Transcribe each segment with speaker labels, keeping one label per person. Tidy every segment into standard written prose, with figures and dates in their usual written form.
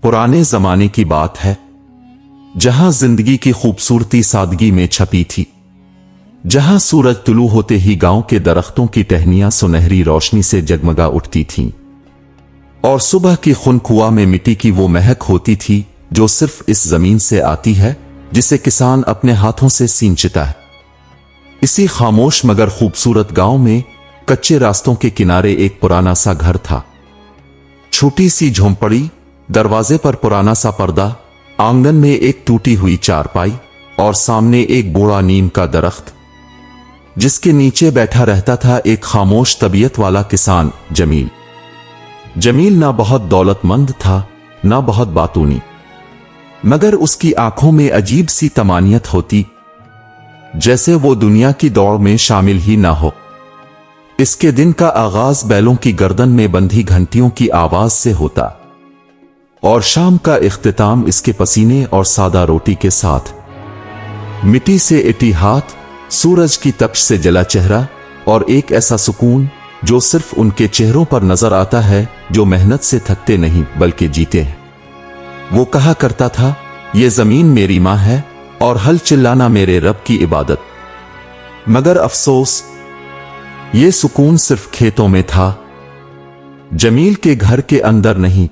Speaker 1: पुराने जमाने की बात है, जहां जिंदगी की खूबसूरती सादगी में छपी थी, जहां सूरज तुलू होते ही गांव के दरख्तों की टहनियां सुनहरी रोशनी से जगमगा उठती थीं और सुबह की खुनकुआ में मिट्टी की वो महक होती थी जो सिर्फ इस जमीन से आती है जिसे किसान अपने हाथों से सींचता है। इसी खामोश मगर खूबसूरत गांव में कच्चे रास्तों के किनारे एक पुराना सा घर था। छोटी सी झोंपड़ी, दरवाजे पर पुराना सा पर्दा, आंगन में एक टूटी हुई चारपाई और सामने एक बूढ़ा नीम का दरख्त जिसके नीचे बैठा रहता था एक खामोश तबीयत वाला किसान जमील। जमील ना बहुत दौलतमंद था, ना बहुत बातूनी, मगर उसकी आंखों में अजीब सी तमानियत होती, जैसे वो दुनिया की दौड़ में शामिल ही ना हो। इसके दिन का आगाज बैलों की गर्दन में बंधी घंटियों की आवाज से होता और शाम का इख्तिताम इसके पसीने और सादा रोटी के साथ। मिट्टी से इटी हाथ, सूरज की तपिश से जला चेहरा और एक ऐसा सुकून जो सिर्फ उनके चेहरों पर नजर आता है जो मेहनत से थकते नहीं बल्कि जीते हैं। वो कहा करता था, ये जमीन मेरी मां है और हल चिल्लाना मेरे रब की इबादत। मगर अफसोस, ये सुकून सिर्फ खेतों में था, जमील के घर के अंदर नहीं।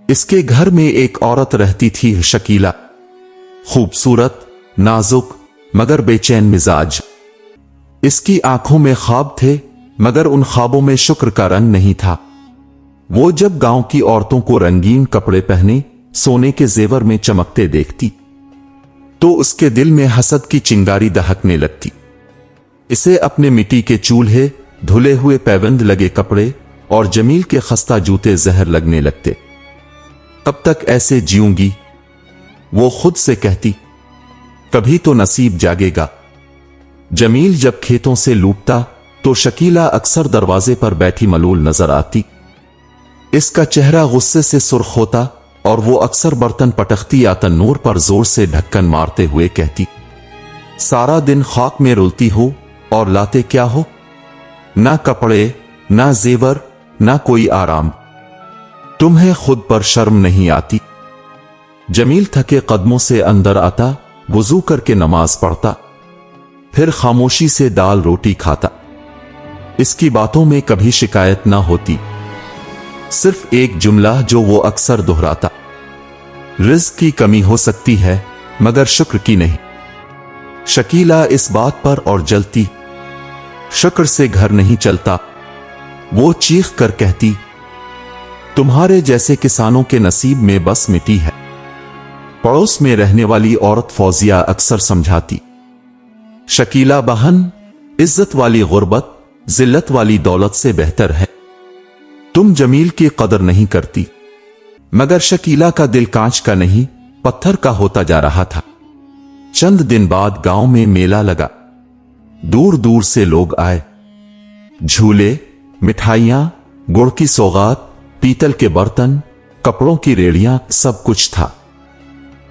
Speaker 1: इसके घर में एक औरत रहती थी, शकीला, खूबसूरत, नाजुक मगर बेचैन मिजाज। इसकी आंखों में ख्वाब थे मगर उन ख्वाबों में शुक्र का रंग नहीं था। वो जब गांव की औरतों को रंगीन कपड़े पहने सोने के जेवर में चमकते देखती तो उसके दिल में हसद की चिंगारी दहकने लगती। इसे अपने मिट्टी के चूल्हे, धुले हुए पैबंद लगे कपड़े और जमील के खस्ता जूते जहर लगने लगते। कब तक ऐसे जीऊंगी, वो खुद से कहती। कभी तो नसीब जागेगा। जमील जब खेतों से लूटता तो शकीला अक्सर दरवाजे पर बैठी मलूल नजर आती। इसका चेहरा गुस्से से सुर्ख होता और वो अक्सर बर्तन पटकती या तन्नूर पर जोर से ढक्कन मारते हुए कहती, सारा दिन खाक में रुलती हो और लाते क्या हो? ना कपड़े, ना जेवर, ना कोई आराम। तुम्हें खुद पर शर्म नहीं आती? जमील थके कदमों से अंदर आता, वुजू करके नमाज पढ़ता, फिर खामोशी से दाल रोटी खाता। इसकी बातों में कभी शिकायत ना होती, सिर्फ एक जुमला जो वो अक्सर दोहराता, रिज़्क़ की कमी हो सकती है मगर शुक्र की नहीं। शकीला इस बात पर और जलती, शुक्र से घर नहीं चलता। वो चीख कर कहती, तुम्हारे जैसे किसानों के नसीब में बस मिट्टी है। पड़ोस में रहने वाली औरत फौजिया अक्सर समझाती, शकीला बहन, इज्जत वाली गुर्बत जिल्लत वाली दौलत से बेहतर है। तुम जमील की कदर नहीं करती। मगर शकीला का दिल कांच का नहीं, पत्थर का होता जा रहा था। चंद दिन बाद गांव में मेला लगा। दूर दूर से लोग आए। झूले, मिठाइयां, गुड़ की सौगात, पीतल के बर्तन, कपड़ों की रेड़ियां, सब कुछ था।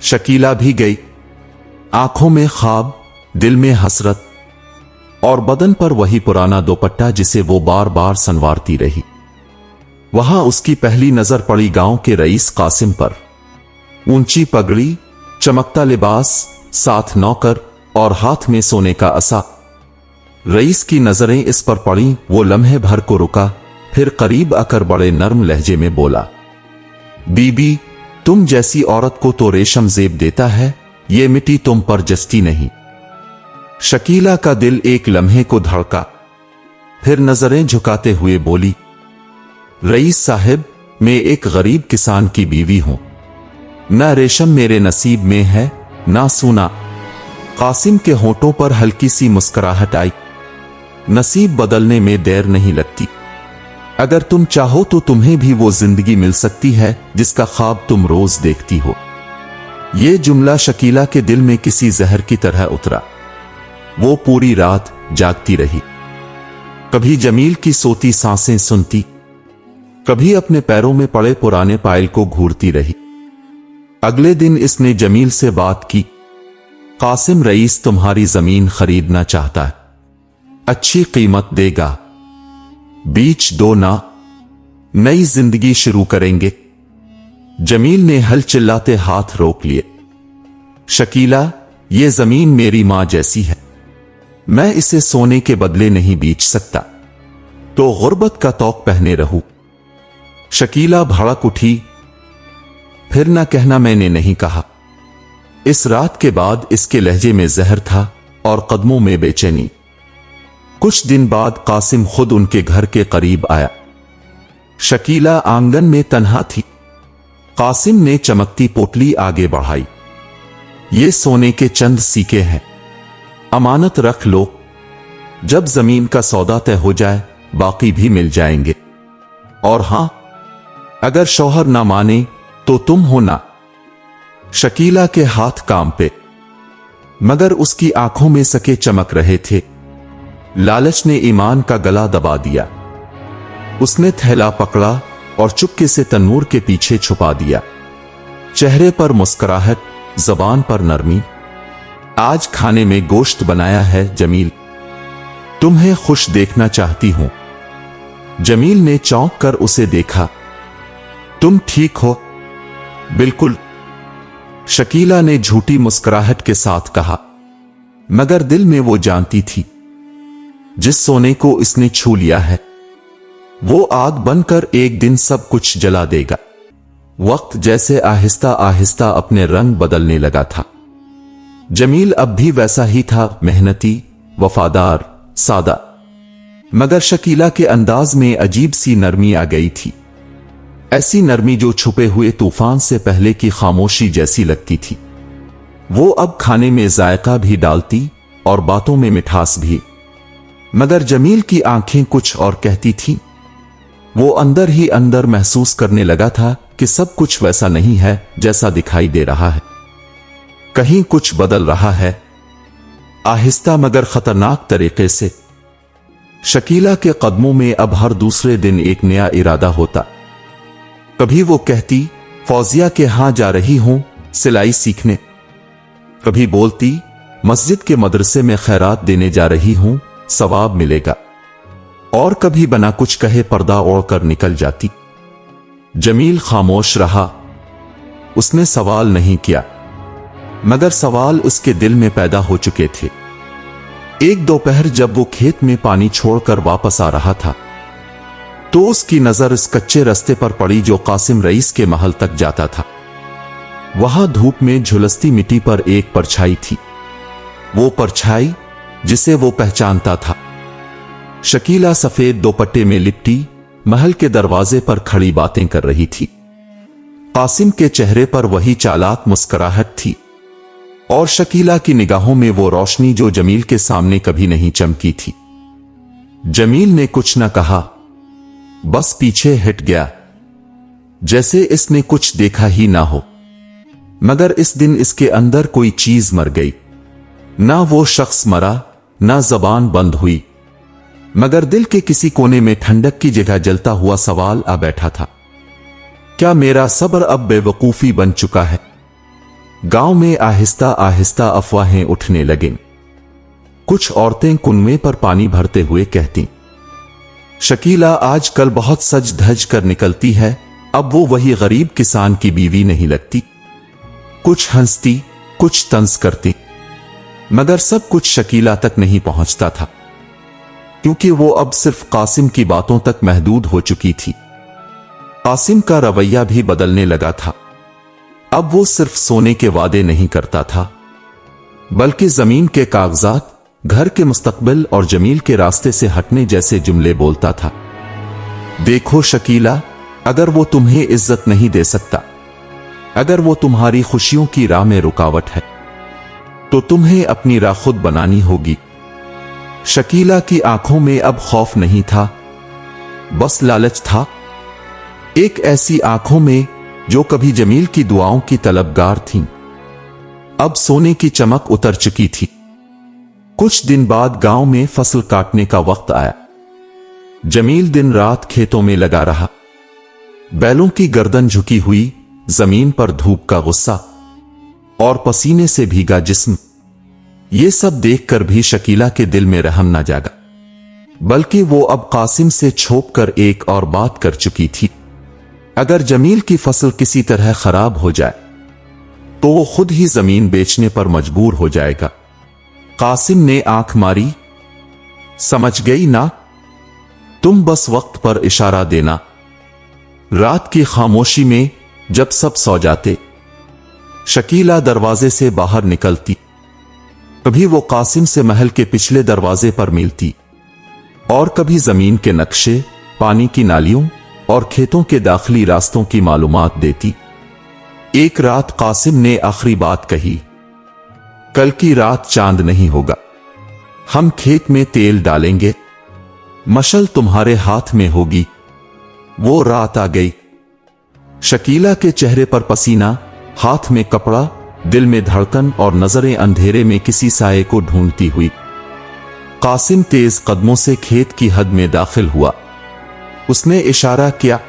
Speaker 1: शकीला भी गई। आंखों में ख्वाब, दिल में हसरत और बदन पर वही पुराना दोपट्टा जिसे वो बार बार संवारती रही। वहां उसकी पहली नजर पड़ी गांव के रईस कासिम पर। ऊंची पगड़ी, चमकता लिबास, साथ नौकर और हाथ में सोने का असा। रईस की नजरें इस पर पड़ी। वो लम्हे भर को रुका, फिर करीब आकर बड़े नर्म लहजे में बोला, बीबी, तुम जैसी औरत को तो रेशम जेब देता है, ये मिट्टी तुम पर जचती नहीं। शकीला का दिल एक लम्हे को धड़का, फिर नजरें झुकाते हुए बोली, रईस साहिब, मैं एक गरीब किसान की बीवी हूं। ना रेशम मेरे नसीब में है, ना सोना। कासिम के होंठों पर हल्की सी मुस्कुराहट आई। नसीब बदलने में देर नहीं लगती। अगर तुम चाहो तो तुम्हें भी वो जिंदगी मिल सकती है जिसका ख्वाब तुम रोज देखती हो। ये जुमला शकीला के दिल में किसी जहर की तरह उतरा। वो पूरी रात जागती रही। कभी जमील की सोती सांसें सुनती, कभी अपने पैरों में पड़े पुराने पायल को घूरती रही। अगले दिन इसने जमील से बात की, कासिम रईस तुम्हारी जमीन खरीदना चाहता है, अच्छी कीमत देगा, बीच दो ना, नई जिंदगी शुरू करेंगे। जमील ने हल चिल्लाते हाथ रोक लिए। शकीला, ये जमीन मेरी मां जैसी है, मैं इसे सोने के बदले नहीं बेच सकता, तो गुर्बत का तौक पहने रहूं। शकीला भड़क उठी। फिर न कहना मैंने नहीं कहा। इस रात के बाद इसके लहजे में जहर था और कदमों में बेचैनी। कुछ दिन बाद कासिम खुद उनके घर के करीब आया। शकीला आंगन में तन्हा थी। कासिम ने चमकती पोटली आगे बढ़ाई। ये सोने के चंद सीके हैं, अमानत रख लो। जब जमीन का सौदा तय हो जाए बाकी भी मिल जाएंगे। और हां, अगर शौहर ना माने तो तुम हो ना। शकीला के हाथ काम पे, मगर उसकी आंखों में सके चमक रहे थे। लालच ने ईमान का गला दबा दिया। उसने थैला पकड़ा और चुपके से तन्नूर के पीछे छुपा दिया। चेहरे पर मुस्कुराहट, जबान पर नरमी। आज खाने में गोश्त बनाया है जमील, तुम्हें खुश देखना चाहती हूं। जमील ने चौंक कर उसे देखा। तुम ठीक हो? बिल्कुल, शकीला ने झूठी मुस्कुराहट के साथ कहा, मगर दिल में वो जानती थी जिस सोने को इसने छू लिया है वो आग बनकर एक दिन सब कुछ जला देगा। वक्त जैसे आहिस्ता आहिस्ता अपने रंग बदलने लगा था। जमील अब भी वैसा ही था, मेहनती, वफादार, सादा, मगर शकीला के अंदाज में अजीब सी नरमी आ गई थी। ऐसी नरमी जो छुपे हुए तूफान से पहले की खामोशी जैसी लगती थी। वो अब खाने में जायका भी डालती और बातों में मिठास भी। मगर जमील की आंखें कुछ और कहती थीं। वो अंदर ही अंदर महसूस करने लगा था कि सब कुछ वैसा नहीं है जैसा दिखाई दे रहा है। कहीं कुछ बदल रहा है, आहिस्ता मगर खतरनाक तरीके से। शकीला के कदमों में अब हर दूसरे दिन एक नया इरादा होता। कभी वो कहती, फौजिया के यहां जा रही हूं सिलाई सीखने। कभी बोलती, मस्जिद के मदरसे में खैरात देने जा रही हूं, सवाब मिलेगा। और कभी बना कुछ कहे पर्दा ओढ़कर निकल जाती। जमील खामोश रहा। उसने सवाल नहीं किया, मगर सवाल उसके दिल में पैदा हो चुके थे। एक दोपहर जब वो खेत में पानी छोड़कर वापस आ रहा था तो उसकी नजर इस कच्चे रास्ते पर पड़ी जो कासिम रईस के महल तक जाता था। वहां धूप में झुलसती मिट्टी पर एक परछाई थी, वो परछाई जिसे वो पहचानता था। शकीला सफेद दोपट्टे में लिपटी महल के दरवाजे पर खड़ी बातें कर रही थी। कासिम के चेहरे पर वही चालाक मुस्कुराहट थी और शकीला की निगाहों में वो रोशनी जो जमील के सामने कभी नहीं चमकी थी। जमील ने कुछ न कहा, बस पीछे हट गया, जैसे इसने कुछ देखा ही ना हो। मगर इस दिन इसके अंदर कोई चीज मर गई। ना वो शख्स मरा, ना जबान बंद हुई, मगर दिल के किसी कोने में ठंडक की जगह जलता हुआ सवाल आ बैठा था, क्या मेरा सब्र अब बेवकूफी बन चुका है? गांव में आहिस्ता आहिस्ता अफवाहें उठने लगीं। कुछ औरतें कुनवे पर पानी भरते हुए कहती, शकीला आजकल बहुत सज धज कर निकलती है, अब वो वही गरीब किसान की बीवी नहीं लगती। कुछ हंसती, कुछ तंज करती, मगर सब कुछ शकीला तक नहीं पहुंचता था, क्योंकि वो अब सिर्फ कासिम की बातों तक महदूद हो चुकी थी। कासिम का रवैया भी बदलने लगा था। अब वो सिर्फ सोने के वादे नहीं करता था, बल्कि जमीन के कागजात, घर के मुस्तकबिल और जमील के रास्ते से हटने जैसे जुमले बोलता था। देखो शकीला, अगर वो तुम्हें इज्जत नहीं दे सकता, अगर वो तुम्हारी खुशियों की राह में रुकावट है, तो तुम्हें अपनी राह खुद बनानी होगी। शकीला की आंखों में अब खौफ नहीं था, बस लालच था। एक ऐसी आंखों में जो कभी जमील की दुआओं की तलबगार थीं, अब सोने की चमक उतर चुकी थी। कुछ दिन बाद गांव में फसल काटने का वक्त आया। जमील दिन रात खेतों में लगा रहा। बैलों की गर्दन झुकी हुई, जमीन पर धूप का गुस्सा और पसीने से भीगा जिस्म, ये सब देखकर भी शकीला के दिल में रहम न जागा, बल्कि वो अब कासिम से छोप कर एक और बात कर चुकी थी। अगर जमील की फसल किसी तरह खराब हो जाए तो वो खुद ही जमीन बेचने पर मजबूर हो जाएगा। कासिम ने आंख मारी। समझ गई ना, तुम बस वक्त पर इशारा देना। रात की खामोशी में जब सब सो जाते, शकीला दरवाजे से बाहर निकलती। कभी वो कासिम से महल के पिछले दरवाजे पर मिलती और कभी जमीन के नक्शे, पानी की नालियों और खेतों के दाखिली रास्तों की मालूमात देती। एक रात कासिम ने आखिरी बात कही, कल की रात चांद नहीं होगा, हम खेत में तेल डालेंगे, मशल तुम्हारे हाथ में होगी। वो रात आ गई। शकीला के चेहरे पर पसीना, हाथ में कपड़ा, दिल में धड़कन और नजरें अंधेरे में किसी साये को ढूंढती हुई। कासिम तेज कदमों से खेत की हद में दाखिल हुआ। उसने इशारा किया,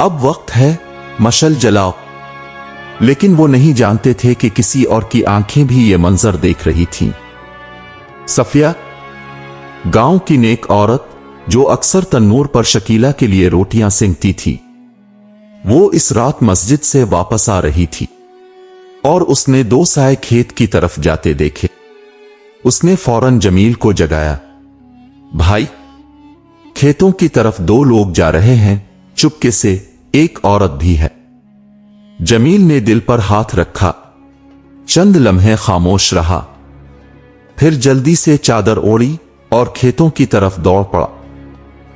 Speaker 1: अब वक्त है, मशल जलाओ। लेकिन वो नहीं जानते थे कि किसी और की आंखें भी ये मंजर देख रही थीं। सफिया, गांव की नेक औरत जो अक्सर तन्नूर पर शकीला के लिए रोटियां सेंकती थी, वो इस रात मस्जिद से वापस आ रही थी और उसने दो साए खेत की तरफ जाते देखे। उसने फौरन जमील को जगाया। भाई, खेतों की तरफ दो लोग जा रहे हैं, चुपके से, एक औरत भी है। जमील ने दिल पर हाथ रखा, चंद लम्हे खामोश रहा, फिर जल्दी से चादर ओढ़ी और खेतों की तरफ दौड़ पड़ा।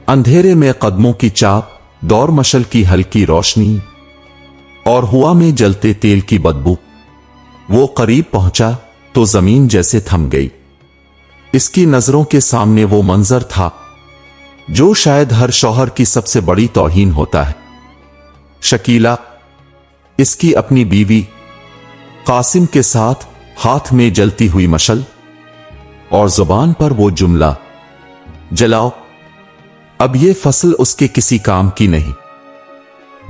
Speaker 1: अंधेरे में कदमों की चाप, दौर मशल की हल्की रोशनी और हुआ में जलते तेल की बदबू। वो करीब पहुंचा तो जमीन जैसे थम गई। इसकी नजरों के सामने वो मंजर था जो शायद हर शौहर की सबसे बड़ी तौहीन होता है। शकीला, इसकी अपनी बीवी, कासिम के साथ हाथ में जलती हुई मशल और जुबान पर वो जुमला, जलाओ। अब ये फसल उसके किसी काम की नहीं।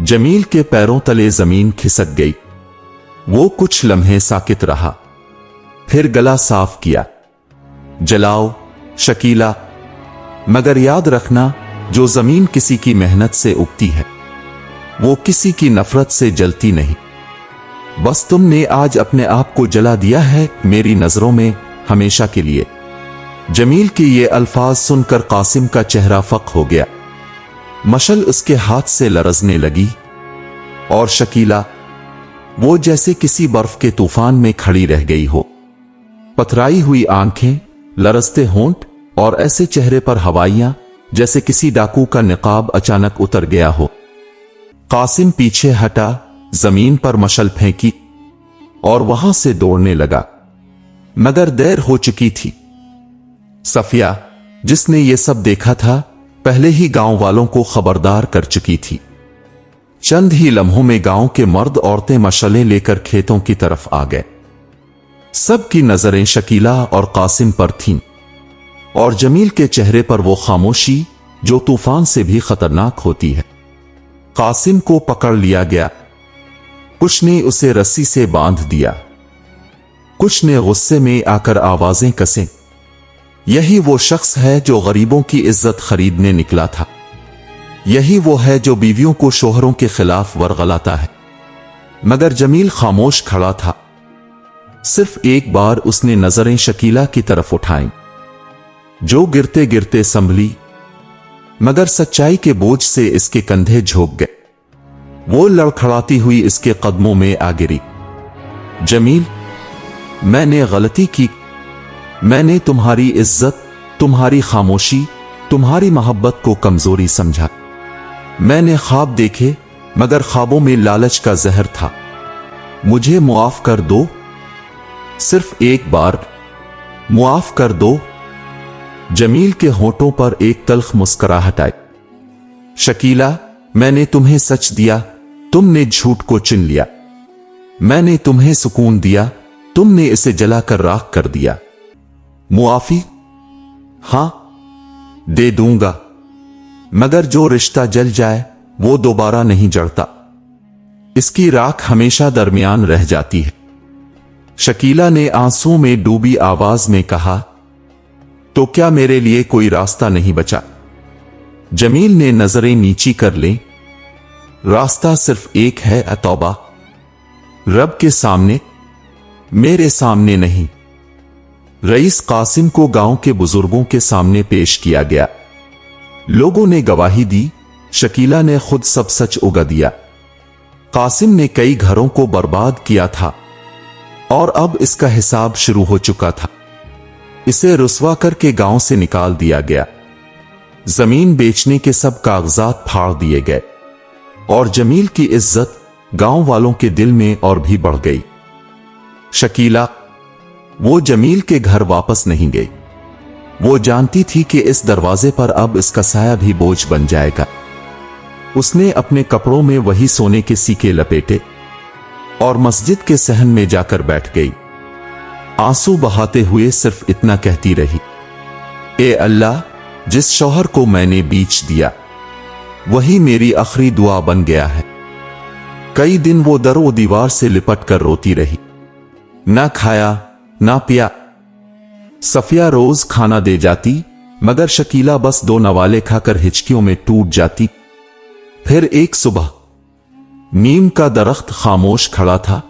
Speaker 1: जमील के पैरों तले जमीन खिसक गई। वो कुछ लम्हे साकित रहा, फिर गला साफ किया, जलाओ शकीला, मगर याद रखना, जो जमीन किसी की मेहनत से उगती है वो किसी की नफरत से जलती नहीं। बस तुमने आज अपने आप को जला दिया है मेरी नजरों में, हमेशा के लिए। जमील के ये अल्फाज सुनकर कासिम का चेहरा फक हो गया। मशल उसके हाथ से लरजने लगी और शकीला, वो जैसे किसी बर्फ के तूफान में खड़ी रह गई हो। पथराई हुई आंखें, लरजते होंठ और ऐसे चेहरे पर हवाइयां जैसे किसी डाकू का निकाब अचानक उतर गया हो। कासिम पीछे हटा, जमीन पर मशल फेंकी और वहां से दौड़ने लगा, मगर देर हो चुकी थी। सफिया, जिसने ये सब देखा था, पहले ही गांव वालों को खबरदार कर चुकी थी। चंद ही लम्हों में गांव के मर्द औरतें मशलें लेकर खेतों की तरफ आ गए। सबकी नजरें शकीला और कासिम पर थीं और जमील के चेहरे पर वो खामोशी जो तूफान से भी खतरनाक होती है। कासिम को पकड़ लिया गया। कुछ ने उसे रस्सी से बांध दिया, कुछ ने गुस्से में आकर आवाजें कसें। यही वो शख्स है जो गरीबों की इज्जत खरीदने निकला था। यही वो है जो बीवियों को शोहरों के खिलाफ वरगलाता है। मगर जमील खामोश खड़ा था। सिर्फ एक बार उसने नजरें शकीला की तरफ उठाईं, जो गिरते गिरते संभली, मगर सच्चाई के बोझ से इसके कंधे झुक गए। वो लड़खड़ाती हुई इसके कदमों में आ गिरी। जमील, मैंने गलती की। मैंने तुम्हारी इज्जत, तुम्हारी खामोशी, तुम्हारी मोहब्बत को कमजोरी समझा। मैंने ख्वाब देखे, मगर ख्वाबों में लालच का जहर था। मुझे मुआफ कर दो, सिर्फ एक बार मुआफ कर दो। जमील के होंठों पर एक तल्ख मुस्कुराहट आई। शकीला, मैंने तुम्हें सच दिया, तुमने झूठ को चुन लिया। मैंने तुम्हें सुकून दिया, तुमने इसे जलाकर राख कर दिया। मुआफी? हां, दे दूंगा, मगर जो रिश्ता जल जाए वो दोबारा नहीं जड़ता। इसकी राख हमेशा दरमियान रह जाती है। शकीला ने आंसुओं में डूबी आवाज में कहा, तो क्या मेरे लिए कोई रास्ता नहीं बचा? जमील ने नजरें नीची कर ली। रास्ता सिर्फ एक है, तौबा। रब के सामने, मेरे सामने नहीं। रईस कासिम को गांव के बुजुर्गों के सामने पेश किया गया। लोगों ने गवाही दी, शकीला ने खुद सब सच उगा दिया। कासिम ने कई घरों को बर्बाद किया था और अब इसका हिसाब शुरू हो चुका था। इसे रुस्वा करके गांव से निकाल दिया गया। जमीन बेचने के सब कागजात फाड़ दिए गए और जमील की इज्जत गांव वालों के दिल में और भी बढ़ गई। शकीला, वो जमील के घर वापस नहीं गई। वो जानती थी कि इस दरवाजे पर अब इसका साया भी बोझ बन जाएगा। उसने अपने कपड़ों में वही सोने के सीके लपेटे और मस्जिद के सहन में जाकर बैठ गई। आंसू बहाते हुए सिर्फ इतना कहती रही, ए अल्लाह, जिस शौहर को मैंने बेच दिया वही मेरी आखिरी दुआ बन गया है। कई दिन वो दरो दीवार से लिपट कर रोती रही। ना खाया ना पिया। सफिया रोज खाना दे जाती, मगर शकीला बस 2 नवाले खाकर हिचकियों में टूट जाती। फिर एक सुबह नीम का दरख्त खामोश खड़ा था,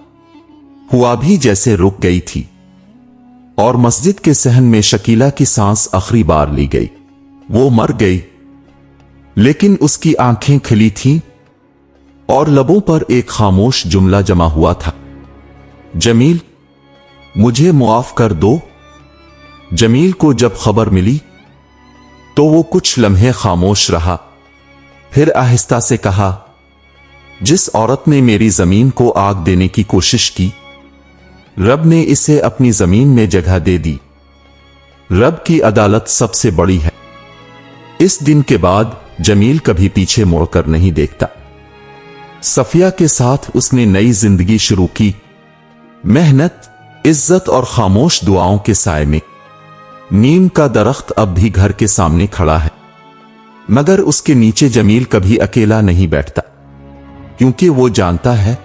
Speaker 1: हुआ भी जैसे रुक गई थी और मस्जिद के सहन में शकीला की सांस आखिरी बार ली गई। वो मर गई, लेकिन उसकी आंखें खिली थीं और लबों पर एक खामोश जुमला जमा हुआ था, जमील, मुझे मुआफ कर दो। जमील को जब खबर मिली तो वो कुछ लम्हे खामोश रहा, फिर आहिस्ता से कहा, जिस औरत ने मेरी जमीन को आग देने की कोशिश की, रब ने इसे अपनी जमीन में जगह दे दी। रब की अदालत सबसे बड़ी है। इस दिन के बाद जमील कभी पीछे मुड़कर नहीं देखता। सफिया के साथ उसने नई जिंदगी शुरू की, मेहनत, इज्जत और खामोश दुआओं के साए में। नीम का दरख्त अब भी घर के सामने खड़ा है, मगर उसके नीचे जमील कभी अकेला नहीं बैठता, क्योंकि वो जानता है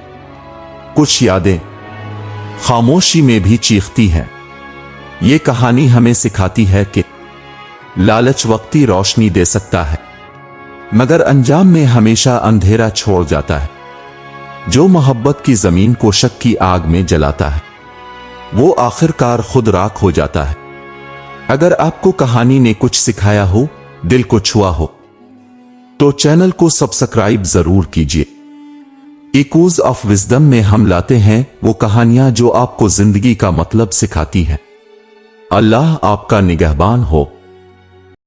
Speaker 1: कुछ यादें खामोशी में भी चीखती हैं। ये कहानी हमें सिखाती है कि लालच वक्ती रोशनी दे सकता है, मगर अंजाम में हमेशा अंधेरा छोड़ जाता है। जो मोहब्बत की जमीन को शक की आग में जलाता है, वो आखिरकार खुद राख हो जाता है। अगर आपको कहानी ने कुछ सिखाया हो, दिल को छुआ हो, तो चैनल को सब्सक्राइब जरूर कीजिए। इकोज ऑफ विजडम में हम लाते हैं वो कहानियां जो आपको जिंदगी का मतलब सिखाती हैं। अल्लाह आपका निगहबान हो।